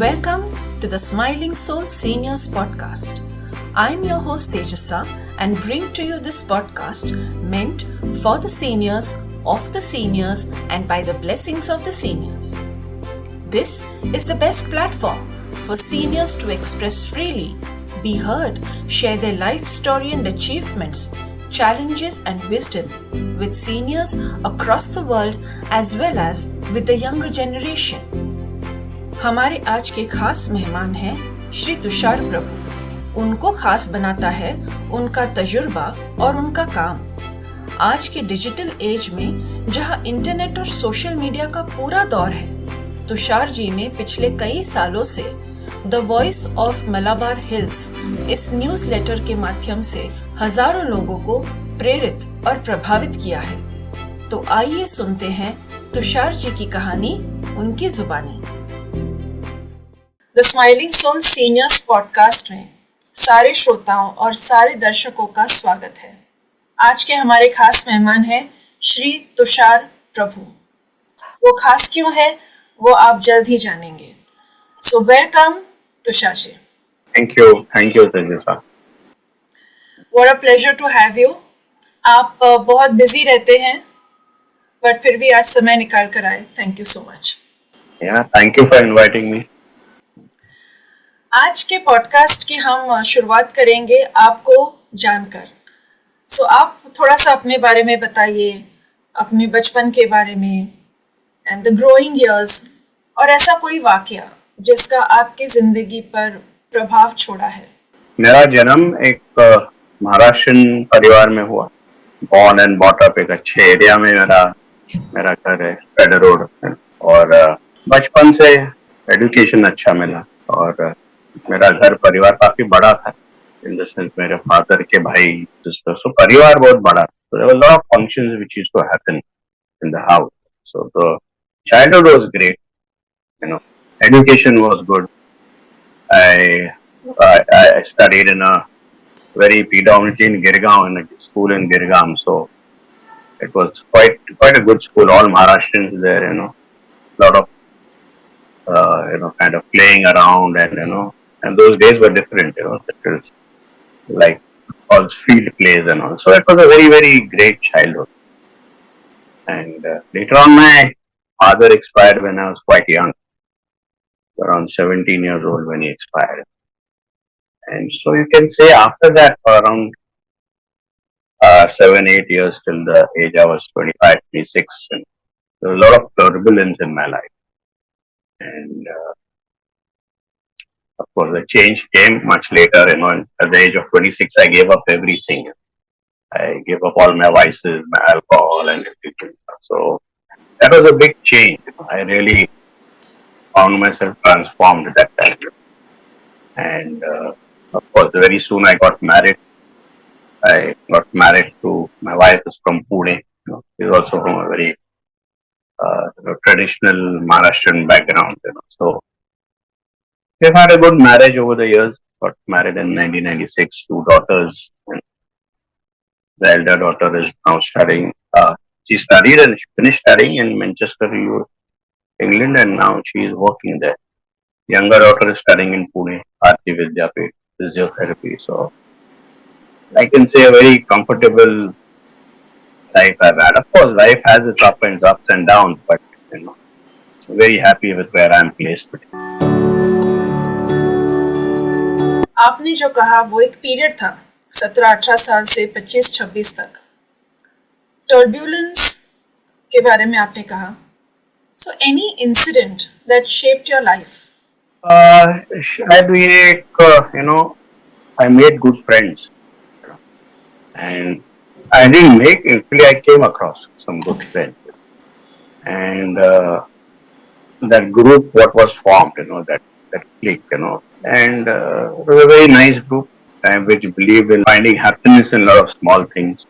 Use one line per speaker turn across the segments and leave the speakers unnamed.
Welcome to the Smiling Soul Seniors Podcast. I'm your host Tejasa and bring to you this podcast meant for the seniors, of the seniors and by the blessings of the seniors. This is the best platform for seniors to express freely, be heard, share their life story and achievements, challenges and wisdom with seniors across the world as well as with the younger generation. हमारे आज के खास मेहमान हैं श्री तुषार प्रभु। उनको खास बनाता है उनका तजुर्बा और उनका काम। आज के डिजिटल एज में जहां इंटरनेट और सोशल मीडिया का पूरा दौर है, तुषार जी ने पिछले कई सालों से the voice of Malabar hills इस न्यूज़लेटर के माध्यम से हजारों लोगों को प्रेरित और प्रभावित किया है। तो आइए सुनते हैं तुषार जी की कहानी उनकी जुबानी। The smiling soul seniors podcast में सारे श्रोताओं और सारे दर्शकों का स्वागत है। आज के हमारे खास मेहमान हैं श्री तुषार प्रभु। वो खास क्यों है वो आप जल्द ही जानेंगे। So welcome Tushar ji.
Thank you Tejasa.
What a pleasure to have you. आप बहुत बिजी रहते हैं बट फिर भी आज समय निकाल कर आए। Thank you so much.
Thank you for inviting me.
आज के पॉडकास्ट की हम शुरुआत करेंगे आपको जानकर। सो आप थोड़ा सा अपने बारे में बताइए, अपने बचपन के बारे में एंड द ग्रोइंग इयर्स, और ऐसा कोई वाकया जिसका आपकी जिंदगी पर प्रभाव छोड़ा है।
मेरा जन्म एक महाराष्ट्रियन परिवार में हुआ। बॉर्न एंड बॉट अप एक अच्छे एरिया में मेरा घर है, फेडर रोड। और बचपन से एजुकेशन अच्छा मिला और मेरा घर परिवार काफी बड़ा था। इन द सेंस मेरे फादर के भाई सिस्टर, सो परिवार बहुत बड़ा। So there were a lot of functions which used to happen in the house. So the childhood was great. Education was good. I studied in a very predominantly in Girgaon, in a school in Girgaon. So it was quite a good school. All Maharashtrians there, lot of kind of playing around and those days were different, it was like all field plays and all. So it was a very, very great childhood. And later on, my father expired when I was quite young, around 17 years old when he expired. And so you can say after that, for around 7-8 years till the age I was 25, 26, and there was a lot of turbulence in my life. And of course, the change came much later. At the age of 26, I gave up everything. I gave up all my vices, my alcohol, and everything. So that was a big change. I really found myself transformed at that time. And of course, very soon I got married. I got married to my wife is from Pune. She's also from a very traditional Maharashtrian background. So we've had a good marriage over the years. Got married in 1996, 2 daughters. And the elder daughter is now studying. She studied and she finished studying in Manchester, England, and now she is working there. Younger daughter is studying in Pune, Aarti Vidyapit, physiotherapy. So I can say a very comfortable life I've had. Of course, life has its ups and downs, but very happy with where I'm placed today.
आपने जो कहा वो एक period था 17-18 साल से 25-26 तक। Turbulence के बारे में आपने कहा। So any incident that shaped your life?
I made good friends, and I didn't make. Actually, I came across some good friends, and that group, what was formed, that clique, and it was a very nice group, which believed in finding happiness in a lot of small things,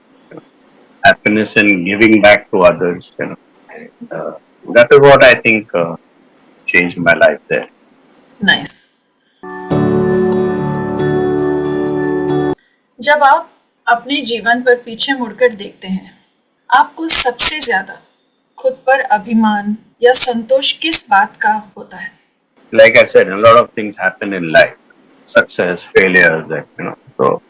happiness in giving back to others, and that is what I think changed my life there.
Nice. जब आप अपने जीवन पर पीछे मुड़कर देखते हैं, आपको सबसे ज्यादा खुद पर अभिमान या संतोष किस बात का होता है?
like I said, a lot of things happen in life, success, failures, and, So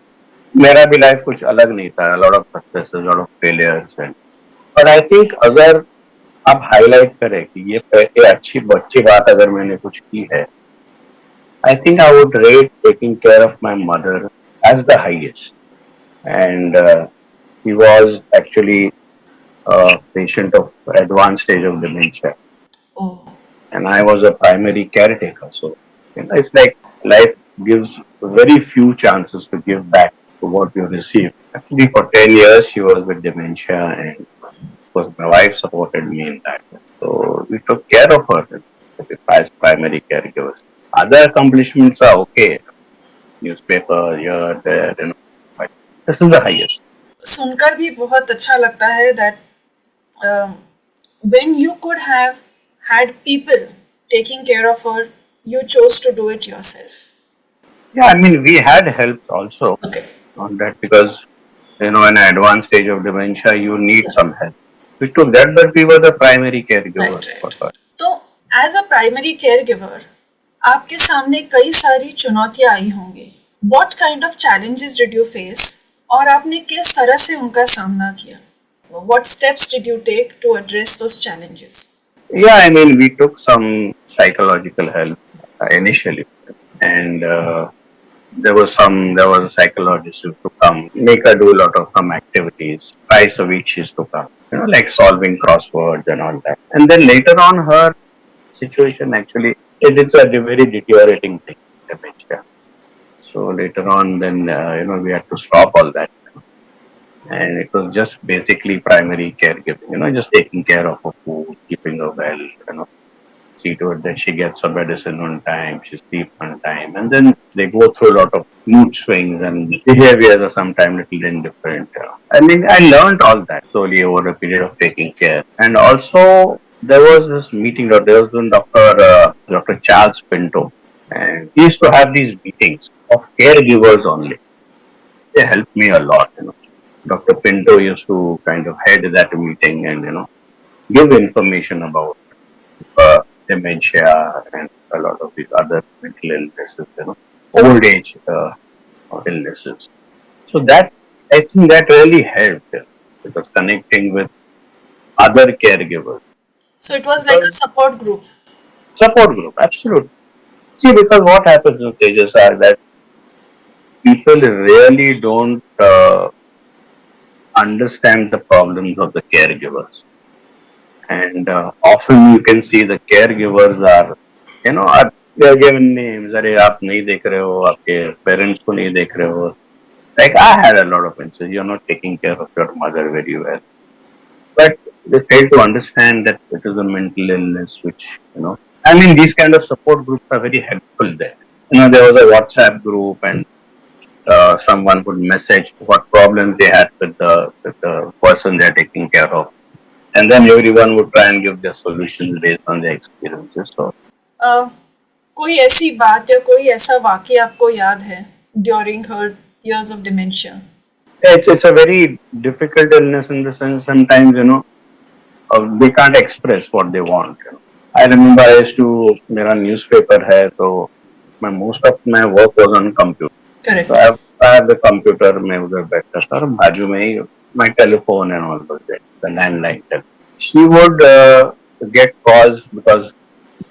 मेरा भी लाइफ कुछ अलग नहीं था. A lot of successes, a lot of failures, and but I think अगर आप हाईलाइट करें कि ये अच्छी बात अगर मैंने कुछ की है, I think I would rate taking care of my mother as the highest. And he was actually a patient of advanced stage of dementia,
Oh,
and I was a primary caretaker. So it's like life gives very few chances to give back to what you receive. Actually, for 10 years, she was with dementia, and of course, my wife supported me in that. So we took care of her as primary caregivers. Other accomplishments are okay, newspaper here, there, but this is the highest.
सुनकर भी बहुत अच्छा लगता है that when you could have had people taking care of her, you chose to do it yourself.
Yeah, I mean, we had help also
Okay.
on that because, in an advanced stage of dementia, you need some help. We took that, but we were the primary caregivers
Right,
for
right.
her.
तो as a primary caregiver आपके सामने कई सारी चुनौतियां आई होंगी. What kind of challenges did you face और आपने किस तरह से उनका सामना किया? What steps did you take to address those challenges?
Yeah, I mean, we took some psychological help initially, and there was a psychologist who to come, make her do a lot of some activities. Twice a week she used to come, like solving crosswords and all that. And then later on, her situation actually, it's a very deteriorating thing, dementia. So later on, then, we had to stop all that. And it was just basically primary caregiving, just taking care of her food, keeping her well, see to it that she gets her medicine on time, she sleeps on time, and then they go through a lot of mood swings and behaviors are sometimes little indifferent. I mean, I learned all that slowly over a period of taking care, and also there was this meeting. There was one Dr. Charles Pinto, and he used to have these meetings of caregivers only. They helped me a lot. Dr. Pinto used to kind of head that meeting and give information about dementia and a lot of these other mental illnesses, old age illnesses. So that I think that really helped because connecting with other caregivers.
So it was like a support group.
Support group, absolutely. See, because what happens in stages are that people really don't understand the problems of the caregivers. And often you can see the caregivers they are given names. अरे आप नहीं देख रहे हो, आपके parents को नहीं देख रहे हो. Like I had a lot of instances. You're not taking care of your mother very well, but they fail to understand that it is a mental illness. Which I mean, these kind of support groups are very helpful there. There was a WhatsApp group, and someone would message what problems they had with the person they're taking care of. And then everyone would try and give their solutions based on their experiences. So,
कोई ऐसी बात या कोई ऐसा वाक्य आपको याद है during her years of dementia?
it's a very difficult illness in the sense sometimes, they can't express what they want. I remember I used to, मेरा newspaper है, so most of my work was on computer.
Correct.
So I have the computer, मैं उधर बैठता था और बाजू में ही my telephone and all those things, the landline. She would get calls because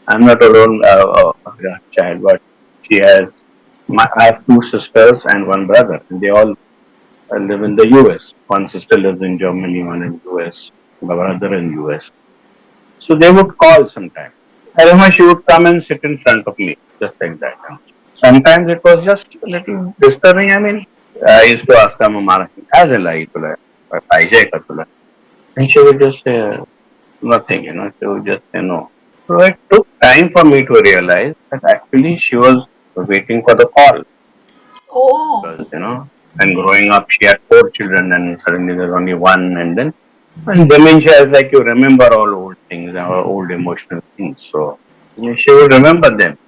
I'm not alone child, but I have two sisters and one brother, and they all live in the US. One sister lives in Germany, one in US, my brother in US. So they would call sometimes. I remember she would come and sit in front of me, just like that. Sometimes it was just a little disturbing. I mean, I used to ask her, Mama, काय झालं तुला? पाहिजे का तुला? And she would just say nothing, she would just say no. So it took time for me to realize that actually she was waiting for the call.
Oh.
Because, and growing up, she had 4 children, and suddenly there's only one, and then dementia is like you remember all old things, or old emotional things. So she would remember them.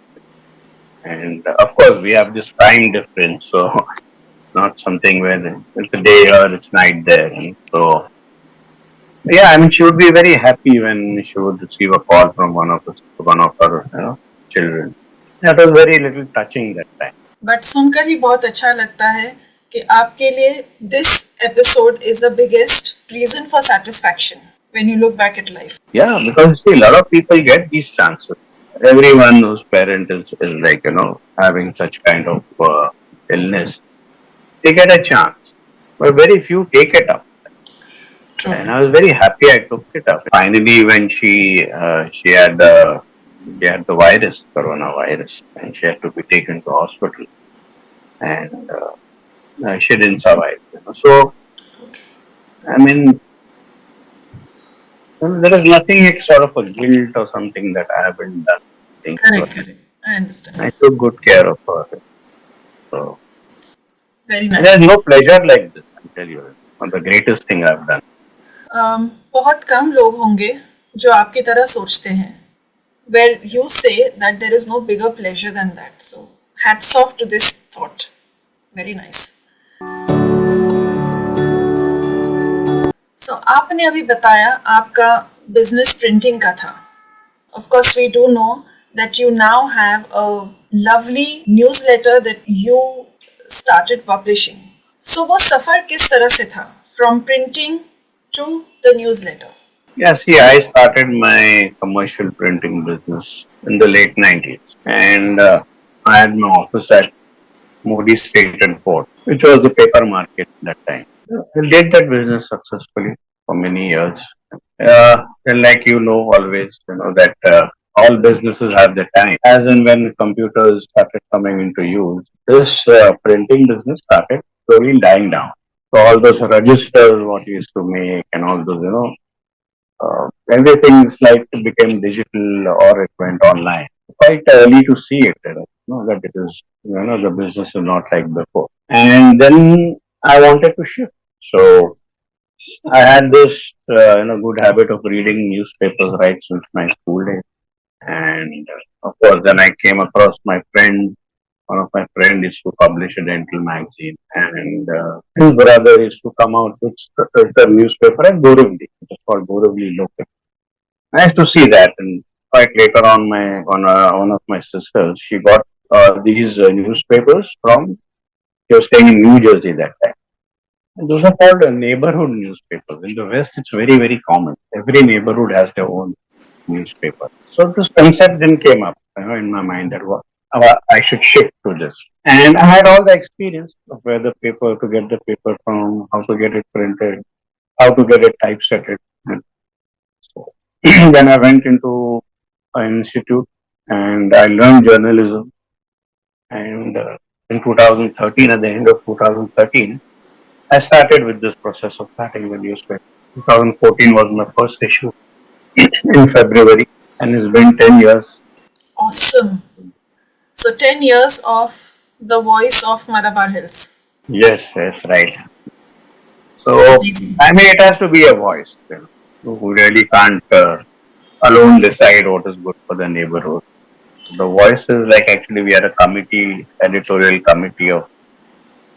And of course, we have this time difference, so not something where it's a day here, it's night there. And so, yeah, I mean, she would be very happy when she would receive a call from one of her, children. That was very little touching that time.
But सुनकर ही बहुत अच्छा लगता है कि आपके लिए this episode is the biggest reason for satisfaction when you look back at life.
Yeah, because see, a lot of people get these chances. Everyone whose parent is like, having such kind of illness, they get a chance. But very few take it up.
True.
And I was very happy I took it up. Finally, when she had the virus, coronavirus, and she had to be taken to hospital, and she didn't survive. So, I mean, there is nothing like sort of a guilt or something that I haven't done.
Correct. I understand.
I took good care of her. So,
very nice.
There's no pleasure like this, I tell you. It's the greatest thing I've done.
बहुत कम लोग होंगे जो आपकी तरह सोचते हैं. Where you say that there is no bigger pleasure than that. So, hats off to this thought. Very nice. So, आपने अभी बताया आपका business printing का था. Of course, we do know that you now have a lovely newsletter that you started publishing. So, वो सफर किस तरह से था? From printing to the newsletter.
Yeah, see, I started my commercial printing business in the late 90s. And I had my office at Modi Street and Port, which was the paper market at that time. I did that business successfully for many years. And like always, that all businesses have their time. As and when computers started coming into use, this printing business started slowly dying down. So all those registers, what we used to make, and all those, everything became digital or it went online. Quite early to see it, that it is, the business is not like before. And then I wanted to shift. So I had this, good habit of reading newspapers right since my school days. And of course, then I came across my friend. One of my friends used to publish a dental magazine, and his brother used to come out with the newspaper at Borivali. It was called Borivali Local. Nice to see that. And quite later on, one of my sisters, she got these newspapers from. She was staying in New Jersey that time. And those are called neighborhood newspapers. In the West, it's very, very common. Every neighborhood has their own newspaper. So this concept then came up, in my mind that I should shift to this. And I had all the experience of where to get the paper from, how to get it printed, how to get it typesetted. So then I went into an institute and I learned journalism. And in 2013, at the end of 2013, I started with this process of starting the newspaper. 2014 was my first issue in February, and it's been 10 years.
Awesome. So 10 years of the voice of Malabar Hills.
Yes, right. So, amazing. I mean, it has to be a voice. Who really can't alone decide what is good for the neighborhood. The voice is actually we are a committee, editorial committee of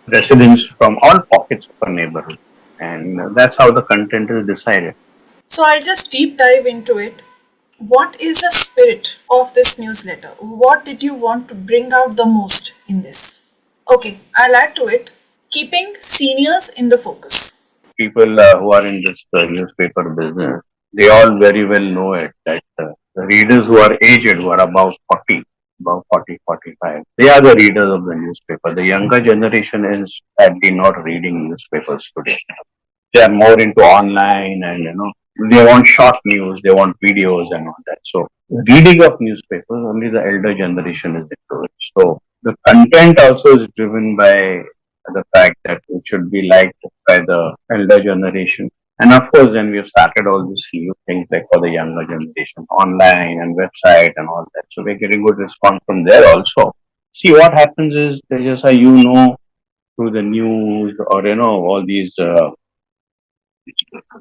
residents from all pockets of a neighborhood. And that's how the content is decided.
So I'll just deep dive into it. What is the spirit of this newsletter? What did you want to bring out the most in this? Okay, I'll add to it. Keeping seniors in the focus.
People who are in this newspaper business, they all very well know it, that the readers who are aged, who are above 40, 45, they are the readers of the newspaper. The younger generation is sadly not reading newspapers today. They are more into online and, they want short news, they want videos and all that. So, reading of newspapers, only the elder generation is into it. So, the content also is driven by the fact that it should be liked by the elder generation. And of course, then we have started all these new things like for the younger generation, online and website and all that. So, we're getting good response from there also. See, what happens is, through the news or, all these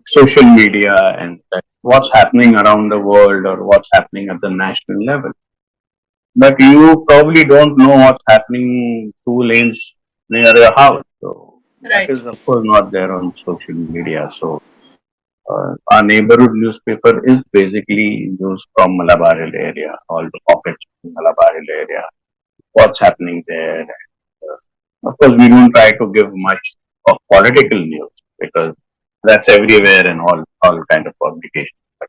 social media and what's happening around the world or what's happening at the national level. But you probably don't know what's happening 2 lanes near your house. So
right.
That is of course not there on social media. So our neighborhood newspaper is basically news from Malabar area, all the pockets Malabar Hill area, what's happening there. Of course, we don't try to give much of political news because that's everywhere in all kind of publications. But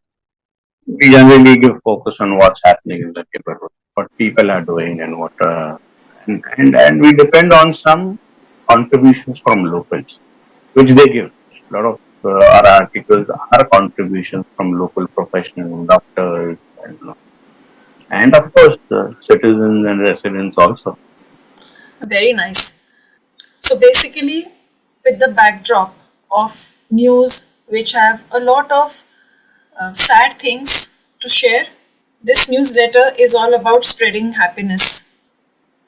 we generally give focus on what's happening in the neighborhood, what people are doing, and and we depend on some contributions from locals, which they give. A lot of our articles are contributions from local professionals, doctors, and of course, the citizens and residents also.
Very nice. So basically, with the backdrop of news which have a lot of sad things to share, this newsletter is all about spreading happiness.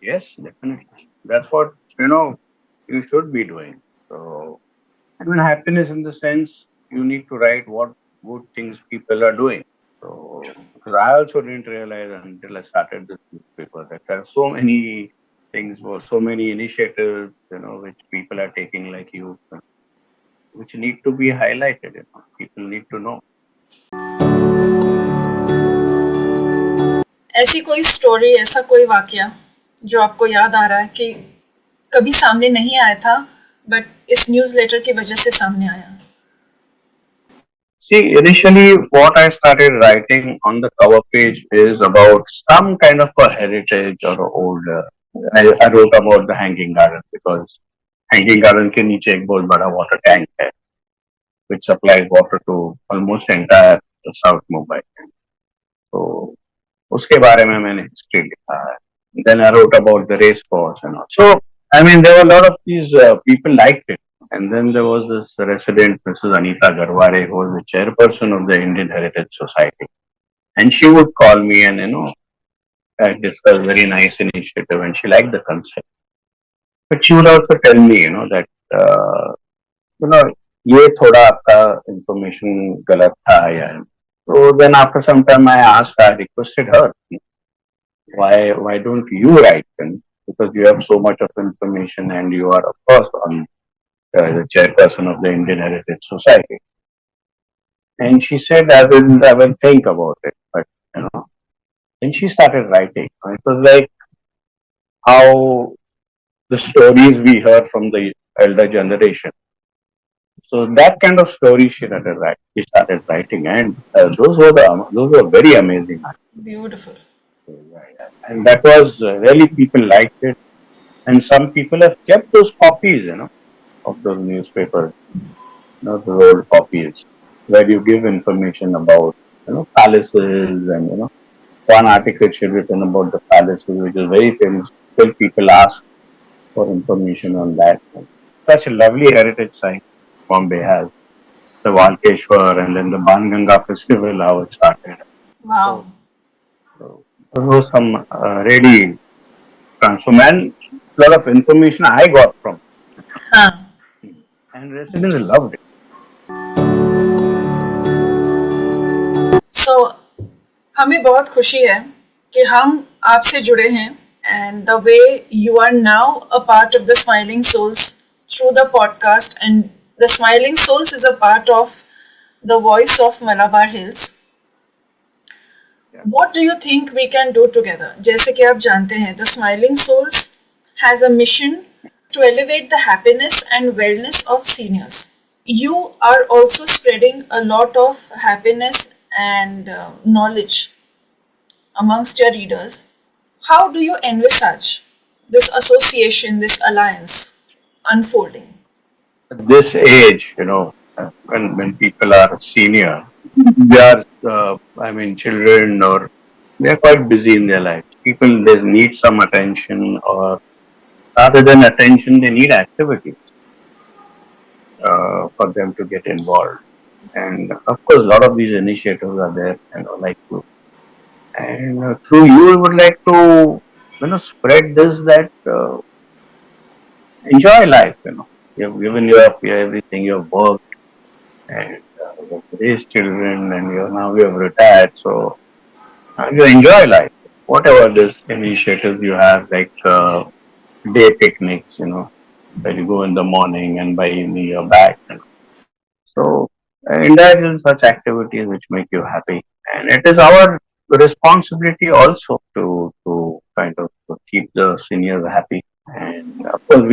Yes, definitely. That's what you should be doing. So, I mean, happiness in the sense you need to write what good things people are doing. So, because I also didn't realize until I started this newspaper that there are so many things or so many initiatives, which people are taking like you, which need to be highlighted. People need to know.
ऐसी कोई story, ऐसा कोई वाकया जो आपको याद आ रहा है कि कभी सामने नहीं आया था बट इस न्यूज़लेटर की वजह से सामने आया?
See, initially, what I started writing on the cover page is about some kind of a heritage or old. I wrote about the hanging garden because hanging garden के नीचे एक बहुत बड़ा water tank है, which supplies water to almost entire South Mumbai. So उसके बारे में मैंने history लिखा है. Then I wrote about the race course and all. So I mean, there were a lot of these people liked it. And then there was this resident, Mrs. Anita Garware, who was the chairperson of the Indian Heritage Society. And she would call me and, discuss very nice initiative and she liked the concept. But she would also tell me, that, you know, ये थोड़ा आपका information गलत था या so then after some time I requested her, why don't you write then? Because you have so much of information and you are of course on the chairperson of the Indian Heritage Society. And she said, I will think about it. But, then she started writing. It was like how the stories we heard from the elder generation. So that kind of story she started writing, and those were very amazing.
Beautiful.
And that was really people liked it, and some people have kept those copies, of those newspapers, those old copies where you give information about palaces and one article she written about the palaces which is very famous. Still people ask for information on that. Such a lovely heritage site Bombay has. The Walkeshwar and then the Banganga festival how it started.
Wow.
So those were some really transform and a lot of information I got from
हाँ.
and residents loved it.
So हमें बहुत खुशी है कि हम आपसे जुड़े हैं and the way you are now a part of the Smiling Souls through the podcast, and the Smiling Souls is a part of the voice of Malabar Hills. What do you think we can do together? जैसे कि आप जानते हैं, the Smiling Souls has a mission to elevate the happiness and wellness of seniors. You are also spreading a lot of happiness and knowledge amongst your readers. How do you envisage this association, this alliance unfolding?
At this age, when people are senior, they are, children or they are quite busy in their lives. People, they need some attention or rather than attention, they need activities for them to get involved. And of course, a lot of these initiatives are there, like you. And through you, we would like to, spread this that enjoy life. You have given your everything, you have worked, and you have raised children, and you have retired. So you enjoy life. Whatever this initiatives you have, like day picnics, where you go in the morning and by evening you're back. So indulge in such activities which make you happy. And it is our responsibility also to kind of keep the seniors happy. And of course,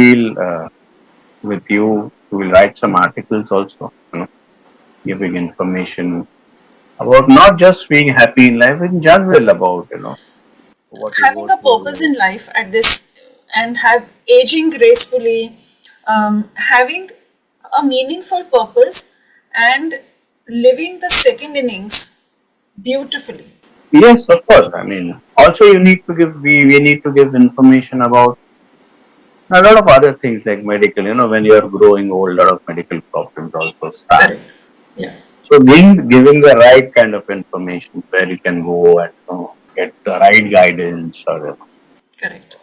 with you, we'll write some articles also, giving information about not just being happy in life, in general about, what you
Having
go
a purpose
through.
in life at this and have aging gracefully, having a meaningful purpose and living the second innings beautifully.
Yes, of course. I mean, also you need to give, we need to give information about a lot of other things like medical, when you're growing old, a lot of medical problems also start.
Correct. Yeah.
So giving the right kind of information where you can go and get the right guidance or
Correct.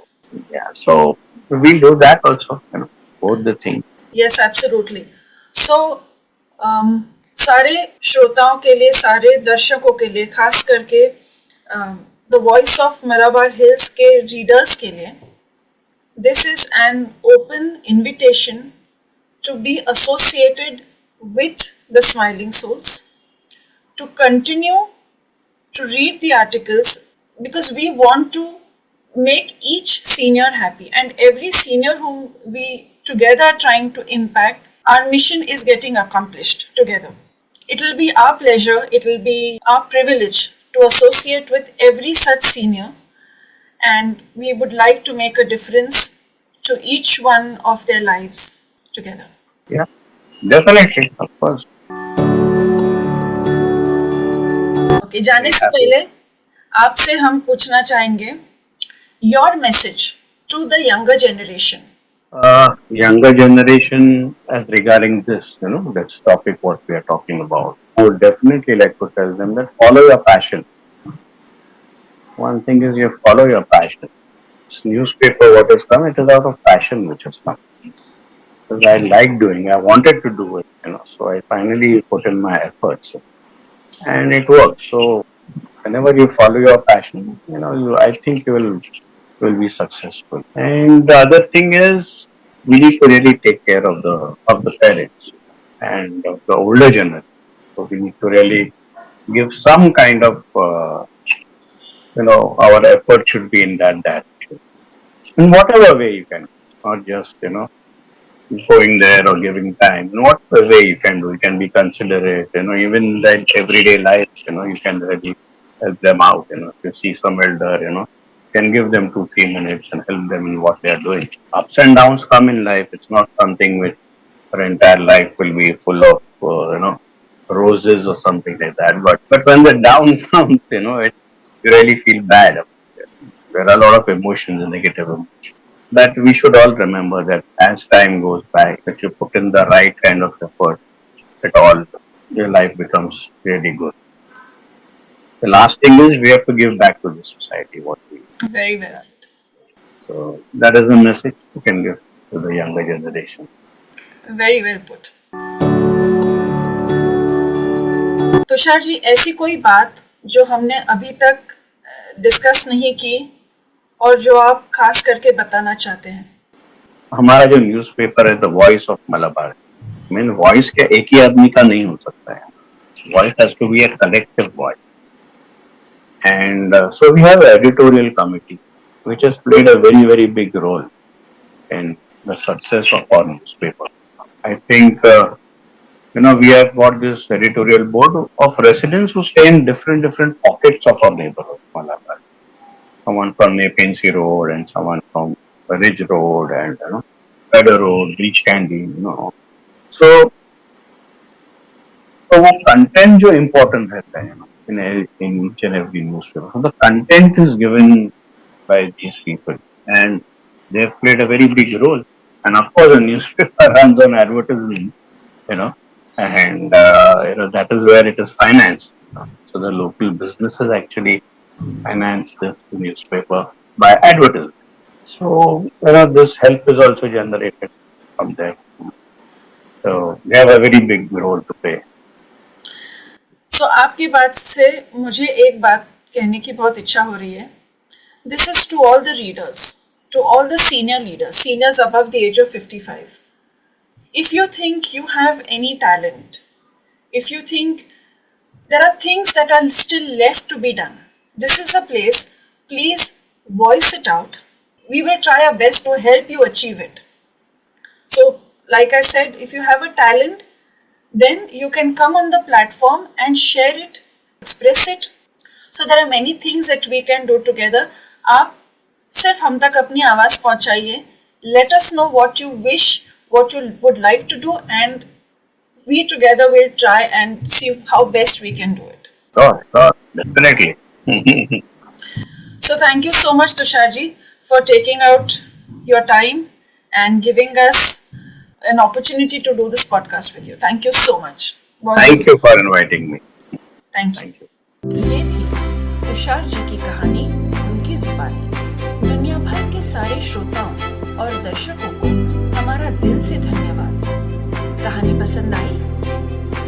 yeah. So we do that also, both the things.
Yes absolutely so सारे श्रोताओं के लिए, सारे दर्शकों के लिए, खास करके the voice of Malabar hills के रीडर्स के लिए, this is an open invitation to be associated with the Smiling Souls, to continue to read the articles, because we want to make each senior happy, and every senior whom we together are trying to impact, our mission is getting accomplished together. It will be our pleasure, it will be our privilege to associate with every such senior, and we would like to make a difference to each one of their lives together.
Yeah, definitely, of course.
Okay, जाने से पहले आपसे हम पूछना चाहेंगे your message to the younger generation.
Younger generation, as regarding this topic, what we are talking about, I would definitely like to tell them that follow your passion. One thing is you follow your passion. This newspaper, what has come, it is out of passion which has come. Because I like doing, I wanted to do it, so I finally put in my efforts and it works. So whenever you follow your passion, I think you will be successful. And the other thing is we need to really take care of the parents and of the older generation. So we need to really give some kind of our effort should be in that direction. In whatever way you can, not just going there or giving time. In whatever way you can do, you can be considerate. Even that everyday life, you can really help them out. If you see some elder, can give them 2-3 minutes and help them in what they are doing. Ups and downs come in life. It's not something which our entire life will be full of, roses or something like that. But when the down comes, you really feel bad. There are a lot of emotions, negative emotions. That we should all remember that as time goes by, if you put in the right kind of effort at all, your life becomes really good. The last thing is we have to give back to the society what we.
Very well said.
So that is the message we can give to the younger generation.
Very well put. Tushar ji, ऐसी कोई बात जो हमने अभी तक discuss नहीं की और जो आप खास करके बताना चाहते हैं?
हमारा जो न्यूज़पेपर है the voice of Malabar, mean voice क्या एक ही आदमी का नहीं हो सकता है. Voice has to be a collective voice. And so we have an editorial committee which has played a very, very big role in the success of our newspaper. I think, we have got this editorial board of residents who stay in different pockets of our neighborhood, Malabar. Someone from Nepean Road and someone from Ridge Road and, Feather Road, Beach Candy, So, वो content जो important रहता है in each and every newspaper. So the content is given by these people and they have played a very big role. And of course, a newspaper runs on advertising, and that is where it is financed. So the local businesses actually finance this newspaper by advertising. So this help is also generated from there. So they have a very big role to play.
So आपकी बात से मुझे एक बात कहने की बहुत इच्छा हो रही है. This is to all the readers, to all the senior leaders, seniors above the age of 55. If you think you have any talent, if you think there are things that are still left to be done, This is the place. Please voice it out. We will try our best to help you achieve it. So, like I said, if you have a talent, then you can come on the platform and share it, express it. So there are many things that we can do together. आप सिर्फ हम तक अपनी आवाज़ पहुंचाइए. Let us know what you wish, what you would like to do, and we together will try and see how best we can do it.
Sure, definitely.
So thank you so much, Tusharji, for taking out your time and giving us an opportunity to do this podcast with you. Thank you so much.
Thank you for inviting me.
Thank you.
ये थी तुषार जी की कहानी, उनकी जुबानी। दुनिया भर के सारे श्रोताओं और दर्शकों को हमारा दिल से धन्यवाद। कहानी पसंद आई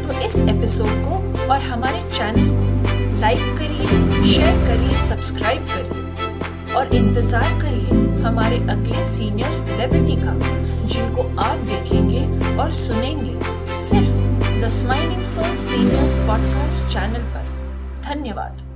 तो इस एपिसोड को और हमारे चैनल को लाइक करिए, शेयर करिए, सब्सक्राइब करिए और इंतजार करिए हमारे अगले सीनियर सेलिब्रिटी का, जिनको आप देखेंगे और सुनेंगे सिर्फ the smiling soul seniors podcast channel पर। धन्यवाद।